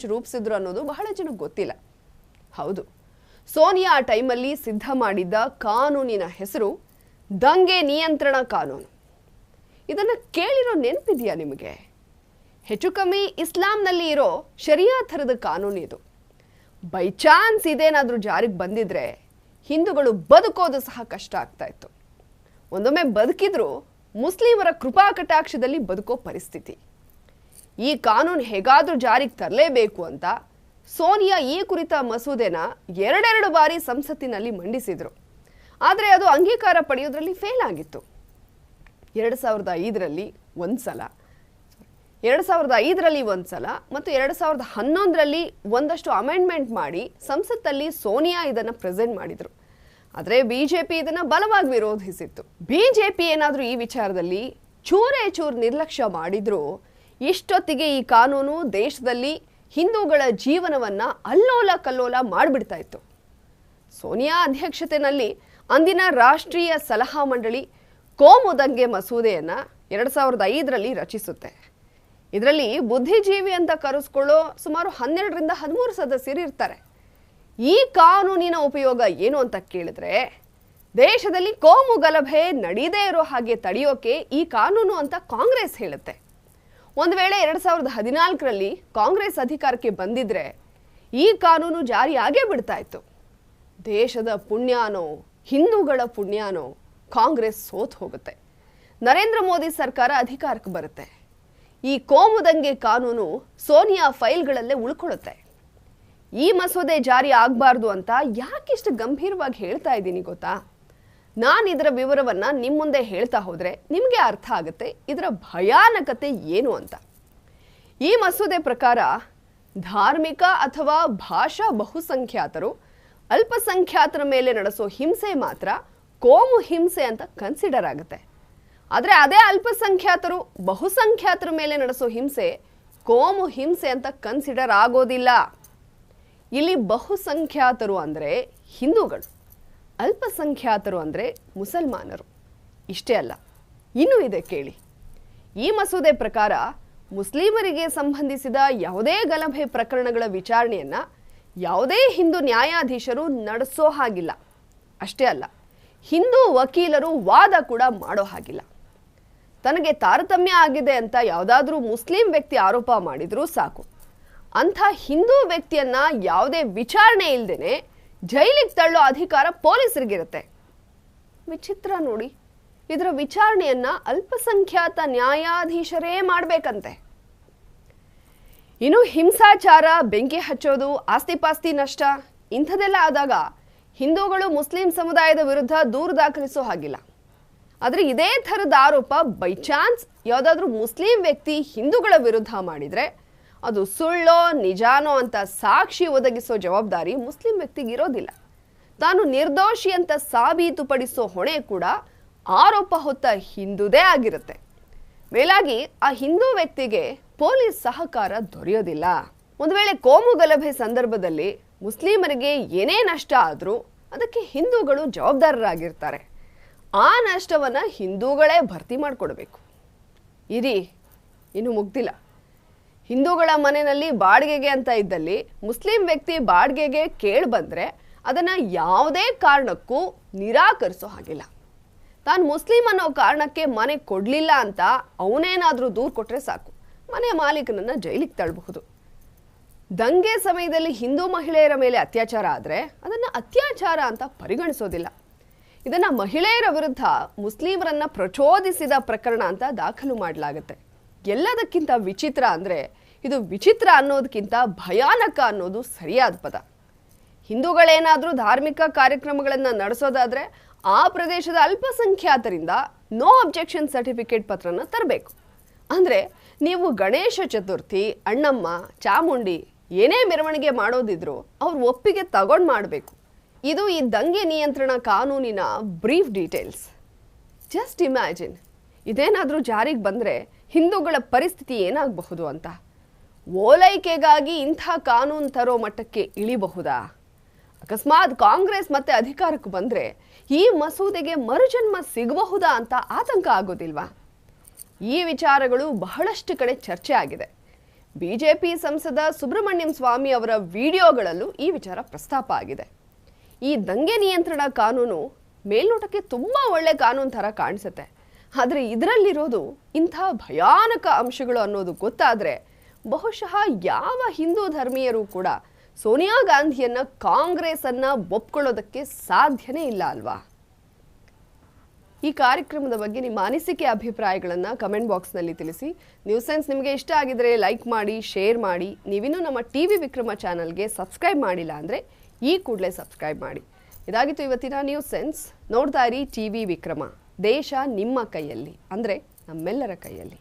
Bench ರೂಪಿಸಿದ್ರು ಅನ್ನೋದು ಬಹಳ ಜನಕ್ಕೆ ಗೊತ್ತಿಲ್ಲ. ಹೌದು, ಸೋನಿಯಾ ಆ ಟೈಮಲ್ಲಿ ಸಿದ್ಧ ಮಾಡಿದ್ದ ಕಾನೂನಿನ ಹೆಸರು ದಂಗೆ ನಿಯಂತ್ರಣ ಕಾನೂನು. ಇದನ್ನು ಕೇಳಿರೋ ನೆನಪಿದೆಯಾ ನಿಮಗೆ? ಹೆಚ್ಚು ಕಮ್ಮಿ ಇಸ್ಲಾಂನಲ್ಲಿ ಇರೋ ಶರಿಯಾ ಥರದ ಕಾನೂನು ಇದು. ಬೈ ಚಾನ್ಸ್ ಇದೇನಾದರೂ ಜಾರಿಗೆ ಬಂದಿದ್ರೆ ಹಿಂದೂಗಳು ಬದುಕೋದು ಸಹ ಕಷ್ಟ ಆಗ್ತಾ ಇತ್ತು. ಒಂದೊಮ್ಮೆ ಬದುಕಿದ್ರು ಮುಸ್ಲಿಮರ ಕೃಪಾ ಕಟಾಕ್ಷದಲ್ಲಿ ಬದುಕೋ ಪರಿಸ್ಥಿತಿ. ಈ ಕಾನೂನು ಹೇಗಾದರೂ ಜಾರಿಗೆ ತರಲೇಬೇಕು ಅಂತ ಸೋನಿಯಾ ಈ ಕುರಿತ ಮಸೂದೆನ ಎರಡೆರಡು ಬಾರಿ ಸಂಸತ್ತಿನಲ್ಲಿ ಮಂಡಿಸಿದ್ರು. ಆದರೆ ಅದು ಅಂಗೀಕಾರ ಪಡೆಯೋದ್ರಲ್ಲಿ ಫೇಲ್ ಆಗಿತ್ತು. 2005ರಲ್ಲಿ ಒಂದ್ಸಲ, 2005ರಲ್ಲಿ ಒಂದ್ಸಲ ಮತ್ತು 2011ರಲ್ಲಿ ಒಂದಷ್ಟು ಅಮೆಂಡ್ಮೆಂಟ್ ಮಾಡಿ ಸಂಸತ್ತಲ್ಲಿ ಸೋನಿಯಾ ಇದನ್ನು ಪ್ರೆಸೆಂಟ್ ಮಾಡಿದ್ರು. ಆದರೆ ಬಿಜೆಪಿ ಇದನ್ನು ಬಲವಾಗಿ ವಿರೋಧಿಸಿತ್ತು. ಬಿಜೆಪಿ ಏನಾದರೂ ಈ ವಿಚಾರದಲ್ಲಿ ಚೂರೇ ಚೂರು ನಿರ್ಲಕ್ಷ್ಯ ಮಾಡಿದ್ರು ಇಷ್ಟೊತ್ತಿಗೆ ಈ ಕಾನೂನು ದೇಶದಲ್ಲಿ ಹಿಂದೂಗಳ ಜೀವನವನ್ನ ಅಲ್ಲೋಲ ಕಲ್ಲೋಲ ಮಾಡಿಬಿಡ್ತಾ ಇತ್ತು. ಸೋನಿಯಾ ಅಧ್ಯಕ್ಷತೆಯಲ್ಲಿ ಅಂದಿನ ರಾಷ್ಟ್ರೀಯ ಸಲಹಾ ಮಂಡಳಿ ಕೋಮು ದಂಗೆ ಮಸೂದೆಯನ್ನ 2005ರಲ್ಲಿ ರಚಿಸುತ್ತೆ. ಇದರಲ್ಲಿ ಬುದ್ಧಿಜೀವಿ ಅಂತ ಕರೆಸ್ಕೊಳ್ಳೋ ಸುಮಾರು 12ರಿಂದ 13 ಸದಸ್ಯರು ಇರ್ತಾರೆ. ಈ ಕಾನೂನಿನ ಉಪಯೋಗ ಏನು ಅಂತ ಕೇಳಿದ್ರೆ, ದೇಶದಲ್ಲಿ ಕೋಮು ಗಲಭೆ ನಡೀದೇ ಇರೋ ಹಾಗೆ ತಡೆಯೋಕೆ ಈ ಕಾನೂನು ಅಂತ ಕಾಂಗ್ರೆಸ್ ಹೇಳುತ್ತೆ. ಒಂದು ವೇಳೆ 2014ರಲ್ಲಿ ಕಾಂಗ್ರೆಸ್ ಅಧಿಕಾರಕ್ಕೆ ಬಂದಿದ್ರೆ ಈ ಕಾನೂನು ಜಾರಿಯಾಗೇ ಬಿಡ್ತಾ ಇತ್ತು. ದೇಶದ ಪುಣ್ಯಾನೋ ಹಿಂದೂಗಳ ಪುಣ್ಯಾನೋ ಕಾಂಗ್ರೆಸ್ ಸೋತ್ ಹೋಗುತ್ತೆ. ನರೇಂದ್ರ ಮೋದಿ ಸರ್ಕಾರ ಅಧಿಕಾರಕ್ಕೆ ಬರುತ್ತೆ. ಈ ಕೋಮು ದಂಗೆ ಕಾನೂನು ಸೋನಿಯಾ ಫೈಲ್ಗಳಲ್ಲೇ ಉಳ್ಕೊಳ್ಳುತ್ತೆ. ಈ ಮಸೂದೆ ಜಾರಿ ಆಗಬಾರ್ದು ಅಂತ ಯಾಕಿಷ್ಟು ಗಂಭೀರವಾಗಿ ಹೇಳ್ತಾ ಇದ್ದೀನಿ ಗೊತ್ತಾ? ನಾನು ಇದರ ವಿವರವನ್ನ ನಿಮ್ಮ ಮುಂದೆ ಹೇಳ್ತಾ ಹೋದ್ರೆ ನಿಮಗೆ ಅರ್ಥ ಆಗುತ್ತೆ ಇದರ ಭಯಾನಕತೆ ಏನು ಅಂತ. ಈ ಮಸೂದೆ ಪ್ರಕಾರ ಧಾರ್ಮಿಕ ಅಥವಾ ಭಾಷಾ ಬಹುಸಂಖ್ಯಾತರು ಅಲ್ಪಸಂಖ್ಯಾತರ ಮೇಲೆ ನಡೆಸೋ ಹಿಂಸೆ ಮಾತ್ರ ಕೋಮು ಹಿಂಸೆ ಅಂತ ಕನ್ಸಿಡರ್ ಆಗುತ್ತೆ. ಆದರೆ ಅದೇ ಅಲ್ಪಸಂಖ್ಯಾತರು ಬಹುಸಂಖ್ಯಾತರ ಮೇಲೆ ನಡೆಸೋ ಹಿಂಸೆ ಕೋಮು ಹಿಂಸೆ ಅಂತ ಕನ್ಸಿಡರ್ ಆಗೋದಿಲ್ಲ. ಇಲ್ಲಿ ಬಹುಸಂಖ್ಯಾತರು ಅಂದರೆ ಹಿಂದೂಗಳು, ಅಲ್ಪಸಂಖ್ಯಾತರು ಅಂದರೆ ಮುಸಲ್ಮಾನರು. ಇಷ್ಟೇ ಅಲ್ಲ, ಇನ್ನೂ ಇದೆ ಕೇಳಿ. ಈ ಮಸೂದೆ ಪ್ರಕಾರ ಮುಸ್ಲಿಮರಿಗೆ ಸಂಬಂಧಿಸಿದ ಯಾವುದೇ ಗಲಭೆ ಪ್ರಕರಣಗಳ ವಿಚಾರಣೆಯನ್ನ ಯಾವುದೇ ಹಿಂದೂ ನ್ಯಾಯಾಧೀಶರು ನಡೆಸೋ ಹಾಗಿಲ್ಲ. ಅಷ್ಟೇ ಅಲ್ಲ, ಹಿಂದೂ ವಕೀಲರು ವಾದ ಕೂಡ ಮಾಡೋ ಹಾಗಿಲ್ಲ. ತನಗೆ ತಾರತಮ್ಯ ಆಗಿದೆ ಅಂತ ಯಾವುದಾದ್ರೂ ಮುಸ್ಲಿಂ ವ್ಯಕ್ತಿ ಆರೋಪ ಮಾಡಿದ್ರೂ ಸಾಕು, ಅಂಥ ಹಿಂದೂ ವ್ಯಕ್ತಿಯನ್ನ ಯಾವುದೇ ವಿಚಾರಣೆ ಇಲ್ಲದೇನೆ ಜೈಲಿಗೆ ತಳ್ಳೋ ಅಧಿಕಾರ ಪೊಲೀಸರಿಗಿರುತ್ತೆ. ವಿಚಿತ್ರ ನೋಡಿ, ಇದರ ವಿಚಾರಣೆಯನ್ನ ಅಲ್ಪಸಂಖ್ಯಾತ ನ್ಯಾಯಾಧೀಶರೇ ಮಾಡಬೇಕಂತೆ. ಇನ್ನು ಹಿಂಸಾಚಾರ, ಬೆಂಕಿ ಹಚ್ಚೋದು, ಆಸ್ತಿಪಾಸ್ತಿ ನಷ್ಟ ಇಂಥದೆಲ್ಲ ಆದಾಗ ಹಿಂದೂಗಳು ಮುಸ್ಲಿಂ ಸಮುದಾಯದ ವಿರುದ್ಧ ದೂರು ದಾಖಲಿಸೋ ಹಾಗಿಲ್ಲ. ಆದರೆ ಇದೇ ಥರದ ಆರೋಪ ಬೈ ಚಾನ್ಸ್ ಯಾವುದಾದ್ರೂ ಮುಸ್ಲಿಂ ವ್ಯಕ್ತಿ ಹಿಂದೂಗಳ ವಿರುದ್ಧ ಮಾಡಿದರೆ ಅದು ಸುಳ್ಳೋ ನಿಜಾನೋ ಅಂತ ಸಾಕ್ಷಿ ಒದಗಿಸೋ ಜವಾಬ್ದಾರಿ ಮುಸ್ಲಿಂ ವ್ಯಕ್ತಿಗೆ ಇರೋದಿಲ್ಲ. ತಾನು ನಿರ್ದೋಷಿ ಅಂತ ಸಾಬೀತುಪಡಿಸೋ ಹೊಣೆ ಕೂಡ ಆರೋಪ ಹೊತ್ತ ಹಿಂದೂದೇ ಆಗಿರುತ್ತೆ. ಮೇಲಾಗಿ ಆ ಹಿಂದೂ ವ್ಯಕ್ತಿಗೆ ಪೊಲೀಸ್ ಸಹಕಾರ ದೊರೆಯೋದಿಲ್ಲ. ಒಂದು ವೇಳೆ ಕೋಮು ಗಲಭೆ ಸಂದರ್ಭದಲ್ಲಿ ಮುಸ್ಲಿಮರಿಗೆ ಏನೇ ನಷ್ಟ ಆದರೂ ಅದಕ್ಕೆ ಹಿಂದೂಗಳು ಜವಾಬ್ದಾರರಾಗಿರ್ತಾರೆ. ಆ ನಷ್ಟವನ್ನು ಹಿಂದೂಗಳೇ ಭರ್ತಿ ಮಾಡಿಕೊಡ್ಬೇಕು. ಇರಿ, ಇನ್ನು ಮುಗ್ದಿಲ್ಲ. ಹಿಂದೂಗಳ ಮನೆಯಲ್ಲಿ ಬಾಡಿಗೆಗೆ ಅಂತ ಇದ್ದಲ್ಲಿ ಮುಸ್ಲಿಂ ವ್ಯಕ್ತಿ ಬಾಡಿಗೆಗೆ ಕೇಳಿ ಬಂದರೆ ಅದನ್ನು ಯಾವುದೇ ಕಾರಣಕ್ಕೂ ನಿರಾಕರಿಸೋ ಹಾಗಿಲ್ಲ. ತಾನು ಮುಸ್ಲಿಂ ಅನ್ನೋ ಕಾರಣಕ್ಕೆ ಮನೆ ಕೊಡಲಿಲ್ಲ ಅಂತ ಅವನೇನಾದರೂ ದೂರು ಕೊಟ್ಟರೆ ಸಾಕು, ಮನೆ ಮಾಲೀಕನನ್ನು ಜೈಲಿಗೆ ತಳ್ಳಬಹುದು. ದಂಗೆ ಸಮಯದಲ್ಲಿ ಹಿಂದೂ ಮಹಿಳೆಯರ ಮೇಲೆ ಅತ್ಯಾಚಾರ ಆದರೆ ಅದನ್ನು ಅತ್ಯಾಚಾರ ಅಂತ ಪರಿಗಣಿಸೋದಿಲ್ಲ. ಇದನ್ನು ಮಹಿಳೆಯರ ವಿರುದ್ಧ ಮುಸ್ಲಿಮರನ್ನ ಪ್ರಚೋದಿಸಿದ ಪ್ರಕರಣ ಅಂತ ದಾಖಲು ಮಾಡಲಾಗುತ್ತೆ. ಎಲ್ಲದಕ್ಕಿಂತ ವಿಚಿತ್ರ ಅಂದರೆ ಇದು ವಿಚಿತ್ರ ಅನ್ನೋದಕ್ಕಿಂತ ಭಯಾನಕ ಅನ್ನೋದು ಸರಿಯಾದ ಪದ. ಹಿಂದೂಗಳೇನಾದರೂ ಧಾರ್ಮಿಕ ಕಾರ್ಯಕ್ರಮಗಳನ್ನು ನಡೆಸೋದಾದರೆ ಆ ಪ್ರದೇಶದ ಅಲ್ಪಸಂಖ್ಯಾತರಿಂದ ನೋ ಅಬ್ಜೆಕ್ಷನ್ ಸರ್ಟಿಫಿಕೇಟ್ ಪತ್ರನ ತರಬೇಕು. ಅಂದರೆ ನೀವು ಗಣೇಶ ಚತುರ್ಥಿ, ಅಣ್ಣಮ್ಮ, ಚಾಮುಂಡಿ ಏನೇ ಮೆರವಣಿಗೆ ಮಾಡೋದಿದ್ರು ಅವ್ರ ಒಪ್ಪಿಗೆ ತಗೊಂಡು ಮಾಡಬೇಕು. ಇದು ಈ ದಂಗೆ ನಿಯಂತ್ರಣ ಕಾನೂನಿನ ಬ್ರೀಫ್ ಡೀಟೇಲ್ಸ್. ಜಸ್ಟ್ ಇಮ್ಯಾಜಿನ್, ಇದೇನಾದರೂ ಜಾರಿಗೆ ಬಂದರೆ ಹಿಂದೂಗಳ ಪರಿಸ್ಥಿತಿ ಏನಾಗಬಹುದು ಅಂತ. ಓಲೈಕೆಗಾಗಿ ಇಂಥ ಕಾನೂನು ತರೋ ಮಟ್ಟಕ್ಕೆ ಇಳಿಬಹುದಾ? ಅಕಸ್ಮಾತ್ ಕಾಂಗ್ರೆಸ್ ಮತ್ತೆ ಅಧಿಕಾರಕ್ಕೆ ಬಂದರೆ ಈ ಮಸೂದೆಗೆ ಮರುಜನ್ಮ ಸಿಗಬಹುದಾ ಅಂತ ಆತಂಕ ಆಗೋದಿಲ್ವಾ? ಈ ವಿಚಾರಗಳು ಬಹಳಷ್ಟು ಕಡೆ ಚರ್ಚೆ ಆಗಿದೆ. ಬಿಜೆಪಿ ಸಂಸದ ಸುಬ್ರಹ್ಮಣ್ಯಂ ಸ್ವಾಮಿ ಅವರ ವಿಡಿಯೋಗಳಲ್ಲೂ ಈ ವಿಚಾರ ಪ್ರಸ್ತಾಪ ಆಗಿದೆ. ಈ ದಂಗೆ ನಿಯಂತ್ರಣ ಕಾನೂನು ಮೇಲ್ನೋಟಕ್ಕೆ ತುಂಬಾ ಒಳ್ಳೆ ಕಾನೂನು ತರ ಕಾಣಿಸುತ್ತೆ. ಆದರೆ ಇದರಲ್ಲಿರೋದು ಇಂಥ ಭಯಾನಕ ಅಂಶಗಳು ಅನ್ನೋದು ಗೊತ್ತಾದ್ರೆ ಬಹುಶಃ ಯಾವ ಹಿಂದೂ ಧರ್ಮೀಯರು ಕೂಡ ಸೋನಿಯಾ ಗಾಂಧಿಯನ್ನ ಕಾಂಗ್ರೆಸ್ ಅನ್ನ ಒಪ್ಕೊಳ್ಳೋದಕ್ಕೆ ಸಾಧ್ಯನೇ ಇಲ್ಲ ಅಲ್ವಾ? ಈ ಕಾರ್ಯಕ್ರಮದ ಬಗ್ಗೆ ನಿಮ್ಮ ಅನಿಸಿಕೆ ಅಭಿಪ್ರಾಯಗಳನ್ನು ಕಮೆಂಟ್ ಬಾಕ್ಸ್ನಲ್ಲಿ ತಿಳಿಸಿ. ನ್ಯೂಸ್ ಸೆನ್ಸ್ ನಿಮಗೆ ಇಷ್ಟ ಆಗಿದ್ರೆ ಲೈಕ್ ಮಾಡಿ, ಶೇರ್ ಮಾಡಿ. ನೀವಿನ್ನೂ ನಮ್ಮ ಟಿವಿ ವಿಕ್ರಮ ಚಾನಲ್ಗೆ ಸಬ್ಸ್ಕ್ರೈಬ್ ಮಾಡಿಲ್ಲ ಅಂದರೆ ಈ ಕೂಡಲೇ ಸಬ್ಸ್ಕ್ರೈಬ್ ಮಾಡಿ. ಇದಾಗಿತ್ತು ಇವತ್ತಿನ ನ್ಯೂಸ್ ಸೆನ್ಸ್. ನೋಡ್ತಾ ಇರಿ ಟಿವಿ ವಿಕ್ರಮ. ದೇಶ ನಿಮ್ಮ ಕೈಯಲ್ಲಿ, ಅಂದರೆ ನಮ್ಮೆಲ್ಲರ ಕೈಯಲ್ಲಿ.